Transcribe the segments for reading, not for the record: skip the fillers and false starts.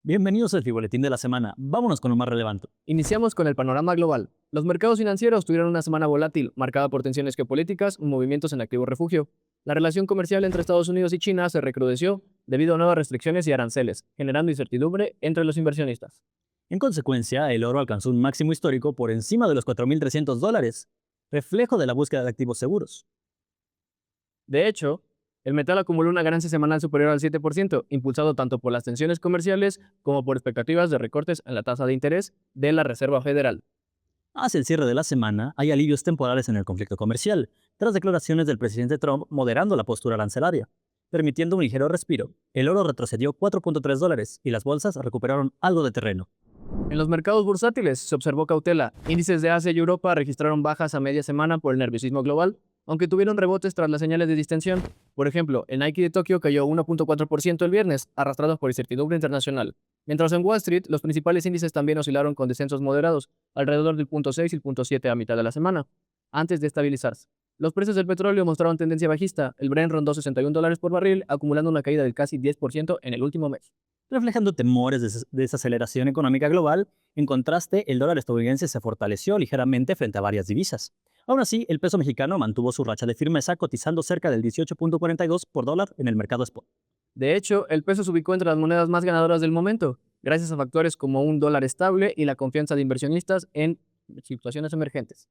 Bienvenidos al Boletín de la semana. Vámonos con lo más relevante. Iniciamos con el panorama global. Los mercados financieros tuvieron una semana volátil, marcada por tensiones geopolíticas y movimientos en activo refugio. La relación comercial entre Estados Unidos y China se recrudeció debido a nuevas restricciones y aranceles, generando incertidumbre entre los inversionistas. En consecuencia, el oro alcanzó un máximo histórico por encima de los $4.300, reflejo de la búsqueda de activos seguros. De hecho, el metal acumuló una ganancia semanal superior al 7%, impulsado tanto por las tensiones comerciales como por expectativas de recortes en la tasa de interés de la Reserva Federal. Hacia el cierre de la semana, hay alivios temporales en el conflicto comercial, tras declaraciones del presidente Trump moderando la postura arancelaria. Permitiendo un ligero respiro, el oro retrocedió $4.3 y las bolsas recuperaron algo de terreno. En los mercados bursátiles se observó cautela. Índices de Asia y Europa registraron bajas a media semana por el nerviosismo global, aunque tuvieron rebotes tras las señales de distensión. Por ejemplo, el Nikkei de Tokio cayó 1.4% el viernes, arrastrados por incertidumbre internacional. Mientras en Wall Street, los principales índices también oscilaron con descensos moderados, alrededor del 0.6 y el 0.7 a mitad de la semana, antes de estabilizarse. Los precios del petróleo mostraron tendencia bajista. El Brent rondó $61 por barril, acumulando una caída del casi 10% en el último mes. Reflejando temores de desaceleración económica global, en contraste, el dólar estadounidense se fortaleció ligeramente frente a varias divisas. Aún así, el peso mexicano mantuvo su racha de firmeza cotizando cerca del 18.42 por dólar en el mercado spot. De hecho, el peso se ubicó entre las monedas más ganadoras del momento, gracias a factores como un dólar estable y la confianza de inversionistas en situaciones emergentes.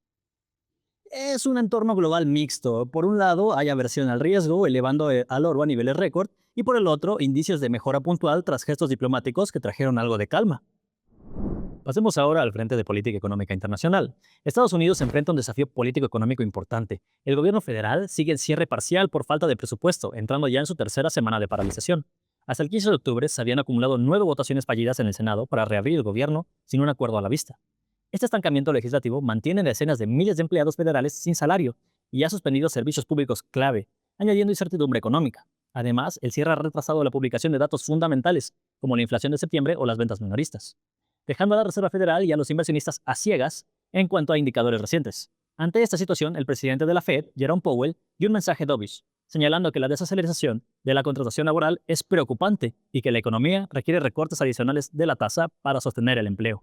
Es un entorno global mixto. Por un lado, hay aversión al riesgo, elevando al oro a niveles récord, y por el otro, indicios de mejora puntual tras gestos diplomáticos que trajeron algo de calma. Pasemos ahora al frente de política económica internacional. Estados Unidos enfrenta un desafío político-económico importante. El gobierno federal sigue en cierre parcial por falta de presupuesto, entrando ya en su tercera semana de paralización. Hasta el 15 de octubre se habían acumulado 9 votaciones fallidas en el Senado para reabrir el gobierno sin un acuerdo a la vista. Este estancamiento legislativo mantiene decenas de miles de empleados federales sin salario y ha suspendido servicios públicos clave, añadiendo incertidumbre económica. Además, el cierre ha retrasado la publicación de datos fundamentales, como la inflación de septiembre o las ventas minoristas, dejando a la Reserva Federal y a los inversionistas a ciegas en cuanto a indicadores recientes. Ante esta situación, el presidente de la Fed, Jerome Powell, dio un mensaje dovish, señalando que la desaceleración de la contratación laboral es preocupante y que la economía requiere recortes adicionales de la tasa para sostener el empleo.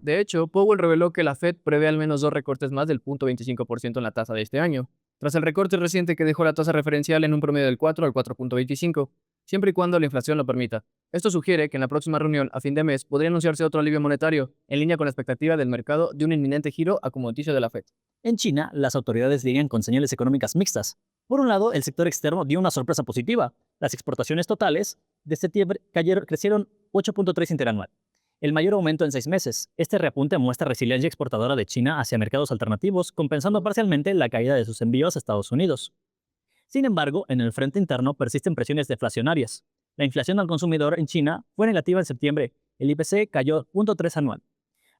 De hecho, Powell reveló que la Fed prevé al menos dos recortes más del 0.25% en la tasa de este año, tras el recorte reciente que dejó la tasa referencial en un promedio del 4 al 4.25, siempre y cuando la inflación lo permita. Esto sugiere que en la próxima reunión, a fin de mes, podría anunciarse otro alivio monetario, en línea con la expectativa del mercado de un inminente giro acomodaticio de la Fed. En China, las autoridades lidian con señales económicas mixtas. Por un lado, el sector externo dio una sorpresa positiva. Las exportaciones totales de septiembre crecieron 8.3 interanual, el mayor aumento en 6 meses. Este reapunte muestra resiliencia exportadora de China hacia mercados alternativos, compensando parcialmente la caída de sus envíos a Estados Unidos. Sin embargo, en el frente interno persisten presiones deflacionarias. La inflación al consumidor en China fue negativa en septiembre. El IPC cayó 0.3 anual,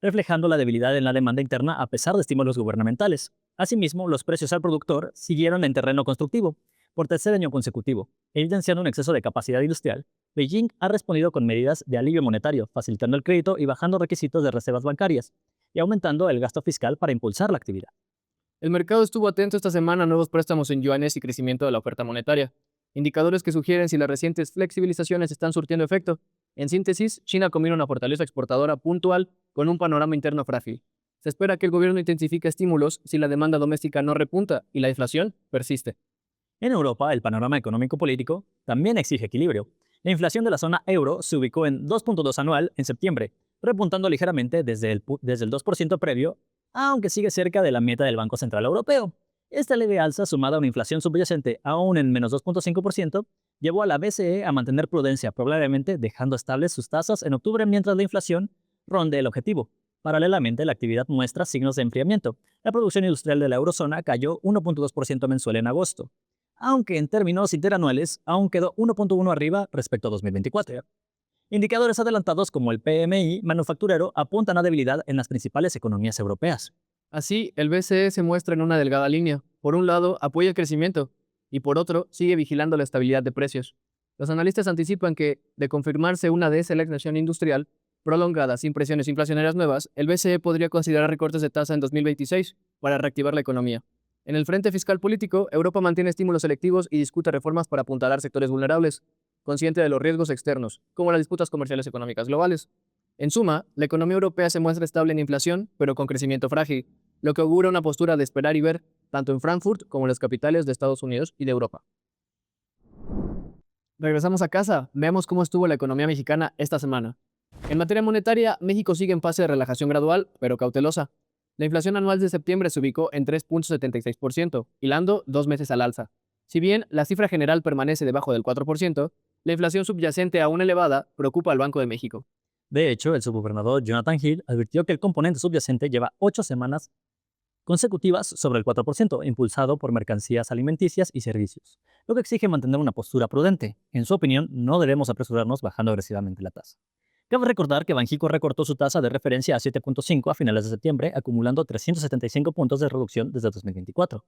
reflejando la debilidad en la demanda interna a pesar de estímulos gubernamentales. Asimismo, los precios al productor siguieron en terreno constructivo por tercer año consecutivo, evidenciando un exceso de capacidad industrial. Beijing ha respondido con medidas de alivio monetario, facilitando el crédito y bajando requisitos de reservas bancarias, y aumentando el gasto fiscal para impulsar la actividad. El mercado estuvo atento esta semana a nuevos préstamos en yuanes y crecimiento de la oferta monetaria, indicadores que sugieren si las recientes flexibilizaciones están surtiendo efecto. En síntesis, China combina una fortaleza exportadora puntual con un panorama interno frágil. Se espera que el gobierno intensifique estímulos si la demanda doméstica no repunta y la inflación persiste. En Europa, el panorama económico-político también exige equilibrio. La inflación de la zona euro se ubicó en 2.2 anual en septiembre, repuntando ligeramente desde el 2% previo, aunque sigue cerca de la meta del Banco Central Europeo. Esta leve alza, sumada a una inflación subyacente aún en menos 2.5%, llevó a la BCE a mantener prudencia, probablemente dejando estables sus tasas en octubre mientras la inflación ronde el objetivo. Paralelamente, la actividad muestra signos de enfriamiento. La producción industrial de la eurozona cayó 1.2% mensual en agosto, aunque en términos interanuales aún quedó 1.1 arriba respecto a 2024. Indicadores adelantados como el PMI manufacturero apuntan a debilidad en las principales economías europeas. Así, el BCE se muestra en una delgada línea. Por un lado, apoya el crecimiento y por otro, sigue vigilando la estabilidad de precios. Los analistas anticipan que, de confirmarse una desaceleración industrial prolongada sin presiones inflacionarias nuevas, el BCE podría considerar recortes de tasa en 2026 para reactivar la economía. En el frente fiscal político, Europa mantiene estímulos selectivos y discute reformas para apuntalar sectores vulnerables. consciente de los riesgos externos, como las disputas comerciales económicas globales. En suma, la economía europea se muestra estable en inflación, pero con crecimiento frágil, lo que augura una postura de esperar y ver, tanto en Frankfurt como en las capitales de Estados Unidos y de Europa. Regresamos a casa, veamos cómo estuvo la economía mexicana esta semana. En materia monetaria, México sigue en fase de relajación gradual, pero cautelosa. La inflación anual de septiembre se ubicó en 3.76%, hilando 2 meses al alza. Si bien la cifra general permanece debajo del 4%, la inflación subyacente aún elevada preocupa al Banco de México. De hecho, el subgobernador Jonathan Hill advirtió que el componente subyacente lleva 8 semanas consecutivas sobre el 4%, impulsado por mercancías alimenticias y servicios, lo que exige mantener una postura prudente. En su opinión, no debemos apresurarnos bajando agresivamente la tasa. Cabe recordar que Banxico recortó su tasa de referencia a 7.5 a finales de septiembre, acumulando 375 puntos de reducción desde 2024.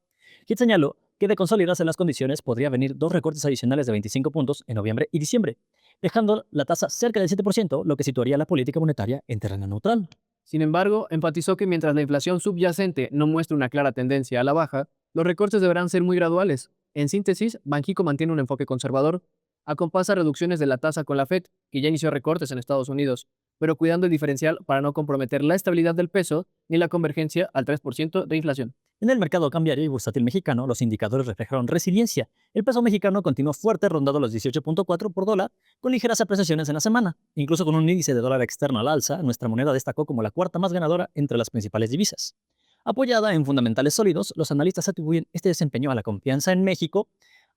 Hitt señaló que de consolidarse las condiciones podría venir 2 recortes adicionales de 25 puntos en noviembre y diciembre, dejando la tasa cerca del 7%, lo que situaría la política monetaria en terreno neutral. Sin embargo, enfatizó que mientras la inflación subyacente no muestre una clara tendencia a la baja, los recortes deberán ser muy graduales. En síntesis, Banxico mantiene un enfoque conservador, acompasa reducciones de la tasa con la Fed, que ya inició recortes en Estados Unidos, pero cuidando el diferencial para no comprometer la estabilidad del peso ni la convergencia al 3% de inflación. En el mercado cambiario y bursátil mexicano, los indicadores reflejaron resiliencia. El peso mexicano continuó fuerte, rondando los 18.4 por dólar, con ligeras apreciaciones en la semana. Incluso con un índice de dólar externo al alza, nuestra moneda destacó como la cuarta más ganadora entre las principales divisas. Apoyada en fundamentales sólidos, los analistas atribuyen este desempeño a la confianza en México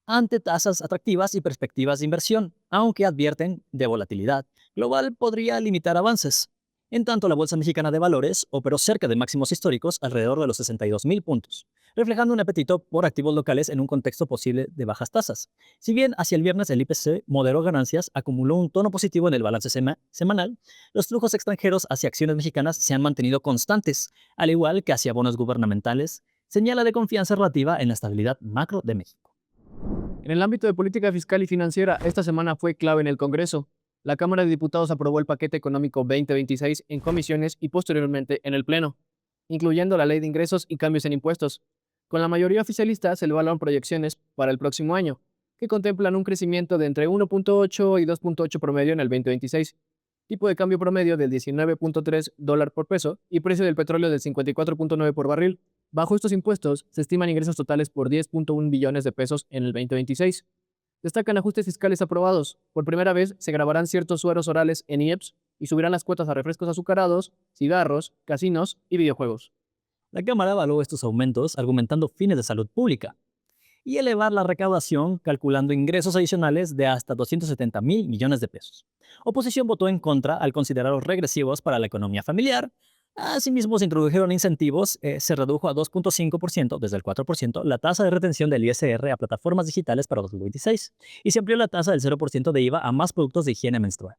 ante tasas atractivas y perspectivas de inversión, aunque advierten de volatilidad global podría limitar avances. En tanto, la Bolsa Mexicana de Valores operó cerca de máximos históricos alrededor de los 62,000 puntos, reflejando un apetito por activos locales en un contexto posible de bajas tasas. Si bien hacia el viernes el IPC moderó ganancias, acumuló un tono positivo en el balance semanal, los flujos extranjeros hacia acciones mexicanas se han mantenido constantes, al igual que hacia bonos gubernamentales, señala de confianza relativa en la estabilidad macro de México. En el ámbito de política fiscal y financiera, esta semana fue clave en el Congreso. La Cámara de Diputados aprobó el paquete económico 2026 en comisiones y posteriormente en el Pleno, incluyendo la ley de ingresos y cambios en impuestos. Con la mayoría oficialista se evaluaron proyecciones para el próximo año, que contemplan un crecimiento de entre 1.8 y 2.8 promedio en el 2026, tipo de cambio promedio del 19.3 dólar por peso y precio del petróleo del 54.9 por barril. Bajo estos impuestos, se estiman ingresos totales por 10.1 billones de pesos en el 2026. Destacan ajustes fiscales aprobados. Por primera vez se grabarán ciertos sueros orales en IEPS y subirán las cuotas a refrescos azucarados, cigarros, casinos y videojuegos. La Cámara evaluó estos aumentos argumentando fines de salud pública y elevar la recaudación calculando ingresos adicionales de hasta 270,000 millones de pesos. Oposición votó en contra al considerarlos regresivos para la economía familiar. Asimismo, se introdujeron incentivos, se redujo a 2.5% desde el 4% la tasa de retención del ISR a plataformas digitales para 2026 y se amplió la tasa del 0% de IVA a más productos de higiene menstrual.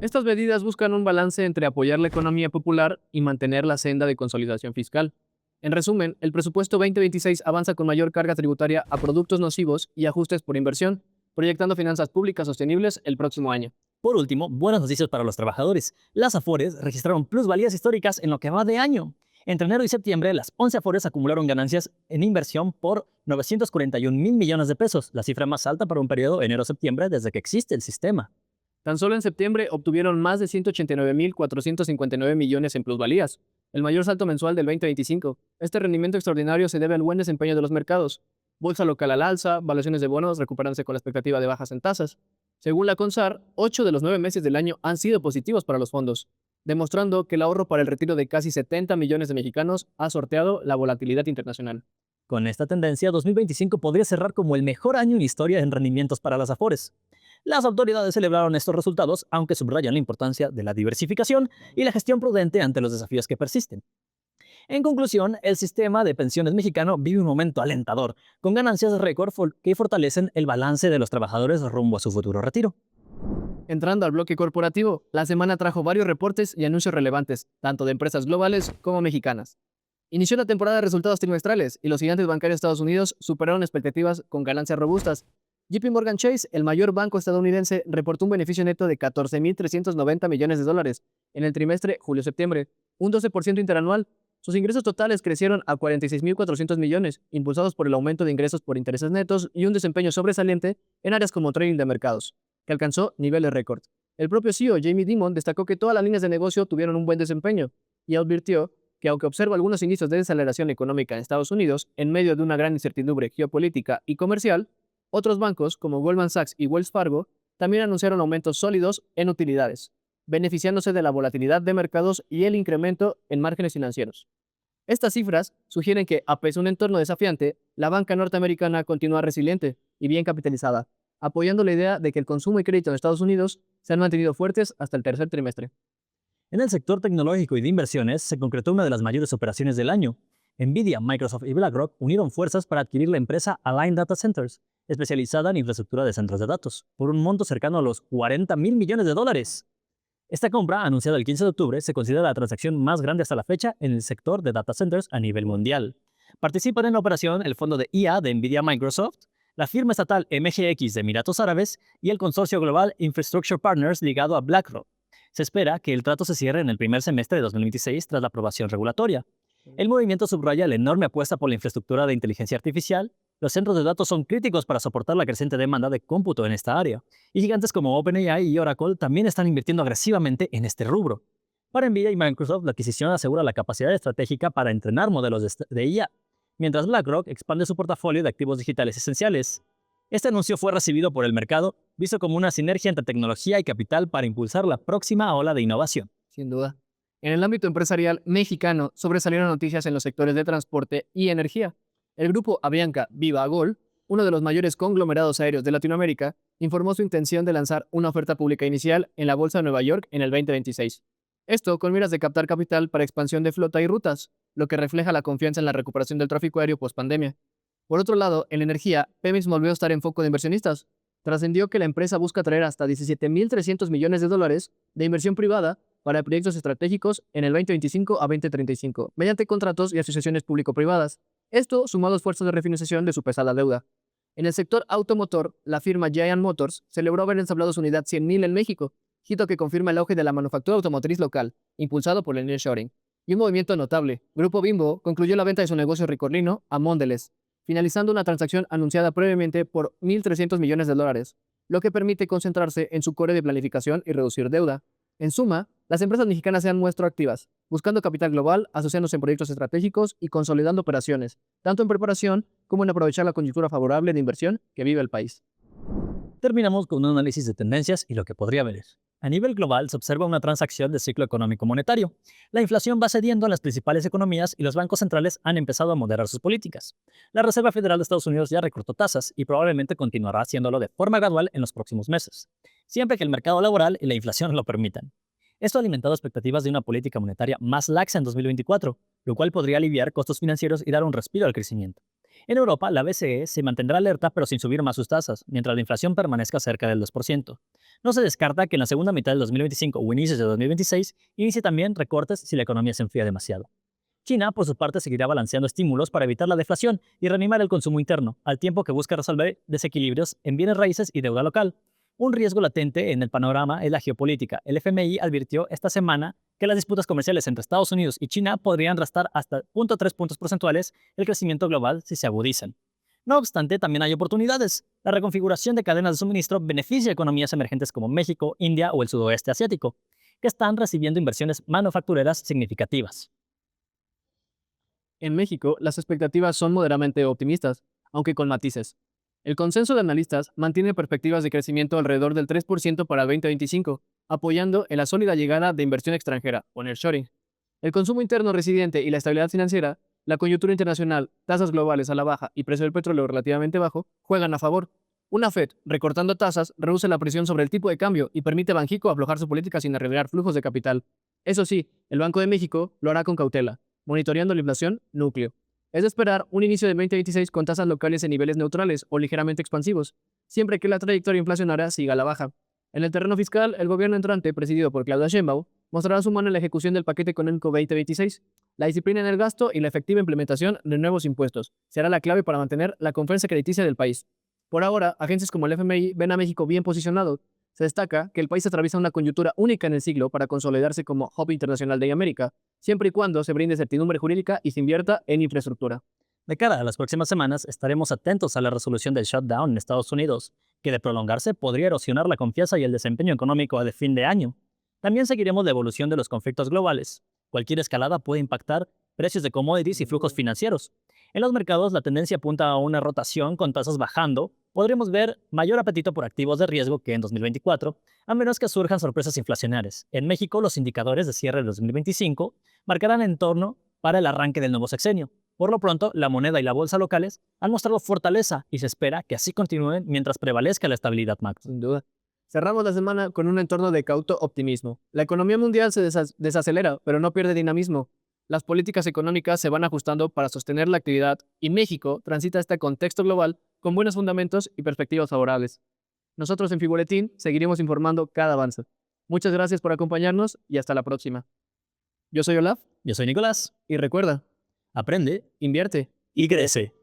Estas medidas buscan un balance entre apoyar la economía popular y mantener la senda de consolidación fiscal. En resumen, el presupuesto 2026 avanza con mayor carga tributaria a productos nocivos y ajustes por inversión, proyectando finanzas públicas sostenibles el próximo año. Por último, buenas noticias para los trabajadores. Las Afores registraron plusvalías históricas en lo que va de año. Entre enero y septiembre, las 11 Afores acumularon ganancias en inversión por 941,000 millones de pesos, la cifra más alta para un periodo enero-septiembre desde que existe el sistema. Tan solo en septiembre obtuvieron más de 189.459 millones en plusvalías, el mayor salto mensual del 2025. Este rendimiento extraordinario se debe al buen desempeño de los mercados. Bolsa local al alza, valuaciones de bonos recuperándose con la expectativa de bajas en tasas. Según la CONSAR, 8 de los 9 meses del año han sido positivos para los fondos, demostrando que el ahorro para el retiro de casi 70 millones de mexicanos ha sorteado la volatilidad internacional. Con esta tendencia, 2025 podría cerrar como el mejor año en historia en rendimientos para las Afores. Las autoridades celebraron estos resultados, aunque subrayan la importancia de la diversificación y la gestión prudente ante los desafíos que persisten. En conclusión, el sistema de pensiones mexicano vive un momento alentador, con ganancias récord que fortalecen el balance de los trabajadores rumbo a su futuro retiro. Entrando al bloque corporativo, la semana trajo varios reportes y anuncios relevantes, tanto de empresas globales como mexicanas. Inició la temporada de resultados trimestrales y los gigantes bancarios de Estados Unidos superaron expectativas con ganancias robustas. JP Morgan Chase, el mayor banco estadounidense, reportó un beneficio neto de 14.390 millones de dólares en el trimestre julio-septiembre, un 12% interanual. Sus ingresos totales crecieron a 46.400 millones, impulsados por el aumento de ingresos por intereses netos y un desempeño sobresaliente en áreas como trading de mercados. que alcanzó niveles récord. El propio CEO, Jamie Dimon, destacó que todas las líneas de negocio tuvieron un buen desempeño y advirtió que aunque observa algunos indicios de desaceleración económica en Estados Unidos, en medio de una gran incertidumbre geopolítica y comercial, otros bancos, como Goldman Sachs y Wells Fargo, también anunciaron aumentos sólidos en utilidades, beneficiándose de la volatilidad de mercados y el incremento en márgenes financieros. Estas cifras sugieren que, a pesar de un entorno desafiante, la banca norteamericana continúa resiliente y bien capitalizada, apoyando la idea de que el consumo y crédito en Estados Unidos se han mantenido fuertes hasta el tercer trimestre. En el sector tecnológico y de inversiones se concretó una de las mayores operaciones del año. Nvidia, Microsoft y BlackRock unieron fuerzas para adquirir la empresa Align Data Centers, especializada en infraestructura de centros de datos, por un monto cercano a los $40.000 millones. Esta compra, anunciada el 15 de octubre, se considera la transacción más grande hasta la fecha en el sector de data centers a nivel mundial. Participan en la operación el fondo de IA de Nvidia Microsoft, la firma estatal MGX de Emiratos Árabes y el consorcio global Infrastructure Partners ligado a BlackRock. Se espera que el trato se cierre en el primer semestre de 2026 tras la aprobación regulatoria. El movimiento subraya la enorme apuesta por la infraestructura de inteligencia artificial. Los centros de datos son críticos para soportar la creciente demanda de cómputo en esta área, y gigantes como OpenAI y Oracle también están invirtiendo agresivamente en este rubro. Para Nvidia y Microsoft, la adquisición asegura la capacidad estratégica para entrenar modelos de IA, mientras BlackRock expande su portafolio de activos digitales esenciales. Este anuncio fue recibido por el mercado, visto como una sinergia entre tecnología y capital para impulsar la próxima ola de innovación. Sin duda. En el ámbito empresarial mexicano sobresalieron noticias en los sectores de transporte y energía. El grupo Avianca Viva Gol, uno de los mayores conglomerados aéreos de Latinoamérica, informó su intención de lanzar una oferta pública inicial en la Bolsa de Nueva York en el 2026. Esto con miras de captar capital para expansión de flota y rutas, lo que refleja la confianza en la recuperación del tráfico aéreo post-pandemia. Por otro lado, en energía, Pemex volvió a estar en foco de inversionistas. Trascendió que la empresa busca atraer hasta $17.300 millones de inversión privada para proyectos estratégicos en el 2025 a 2035, mediante contratos y asociaciones público-privadas. Esto sumado a esfuerzos de refinanciación de su pesada deuda. En el sector automotor, la firma Giant Motors celebró haber ensamblado su unidad 100.000 en México, hito que confirma el auge de la manufactura automotriz local, impulsado por el nearshoring. Y un movimiento notable, Grupo Bimbo concluyó la venta de su negocio ricorlino a Mondelez, finalizando una transacción anunciada previamente por $1.300 millones, lo que permite concentrarse en su core de planificación y reducir deuda. En suma, las empresas mexicanas se han muestrado activas, buscando capital global, asociándose en proyectos estratégicos y consolidando operaciones, tanto en preparación como en aprovechar la coyuntura favorable de inversión que vive el país. Terminamos con un análisis de tendencias y lo que podría venir. A nivel global se observa una transacción de ciclo económico-monetario. La inflación va cediendo en las principales economías y los bancos centrales han empezado a moderar sus políticas. La Reserva Federal de Estados Unidos ya recortó tasas y probablemente continuará haciéndolo de forma gradual en los próximos meses, siempre que el mercado laboral y la inflación lo permitan. Esto ha alimentado expectativas de una política monetaria más laxa en 2024, lo cual podría aliviar costos financieros y dar un respiro al crecimiento. En Europa, la BCE se mantendrá alerta pero sin subir más sus tasas, mientras la inflación permanezca cerca del 2%. No se descarta que en la segunda mitad del 2025 o inicios de 2026 inicie también recortes si la economía se enfría demasiado. China, por su parte, seguirá balanceando estímulos para evitar la deflación y reanimar el consumo interno, al tiempo que busca resolver desequilibrios en bienes raíces y deuda local. Un riesgo latente en el panorama es la geopolítica. El FMI advirtió esta semana que las disputas comerciales entre Estados Unidos y China podrían restar hasta 0.3 puntos porcentuales el crecimiento global si se agudizan. No obstante, también hay oportunidades. La reconfiguración de cadenas de suministro beneficia a economías emergentes como México, India o el sudoeste asiático, que están recibiendo inversiones manufactureras significativas. En México, las expectativas son moderadamente optimistas, aunque con matices. El consenso de analistas mantiene perspectivas de crecimiento alrededor del 3% para el 2025, apoyando en la sólida llegada de inversión extranjera, o nearshoring. El consumo interno residente y la estabilidad financiera, la coyuntura internacional, tasas globales a la baja y precio del petróleo relativamente bajo, juegan a favor. Una Fed, recortando tasas, reduce la presión sobre el tipo de cambio y permite a Banxico aflojar su política sin arriesgar flujos de capital. Eso sí, el Banco de México lo hará con cautela, monitoreando la inflación núcleo. Es de esperar un inicio de 2026 con tasas locales en niveles neutrales o ligeramente expansivos, siempre que la trayectoria inflacionaria siga a la baja. En el terreno fiscal, el gobierno entrante, presidido por Claudia Sheinbaum, mostrará su mano en la ejecución del paquete económico 2026. La disciplina en el gasto y la efectiva implementación de nuevos impuestos será la clave para mantener la confianza crediticia del país. Por ahora, agencias como el FMI ven a México bien posicionado. Se destaca que el país atraviesa una coyuntura única en el siglo para consolidarse como hub internacional de América, siempre y cuando se brinde certidumbre jurídica y se invierta en infraestructura. De cara a las próximas semanas, estaremos atentos a la resolución del shutdown en Estados Unidos, que de prolongarse podría erosionar la confianza y el desempeño económico de fin de año. También seguiremos la evolución de los conflictos globales. Cualquier escalada puede impactar precios de commodities y flujos financieros. En los mercados, la tendencia apunta a una rotación con tasas bajando. Podremos ver mayor apetito por activos de riesgo que en 2024, a menos que surjan sorpresas inflacionarias. En México, los indicadores de cierre de 2025 marcarán entorno para el arranque del nuevo sexenio. Por lo pronto, la moneda y la bolsa locales han mostrado fortaleza y se espera que así continúen mientras prevalezca la estabilidad macro. Sin duda. Cerramos la semana con un entorno de cauto optimismo. La economía mundial se desacelera, pero no pierde dinamismo. Las políticas económicas se van ajustando para sostener la actividad y México transita este contexto global con buenos fundamentos y perspectivas favorables. Nosotros en Fiboletín seguiremos informando cada avance. Muchas gracias por acompañarnos y hasta la próxima. Yo soy Olaf Yo soy Nicolás. y recuerda, Aprende invierte. y crece.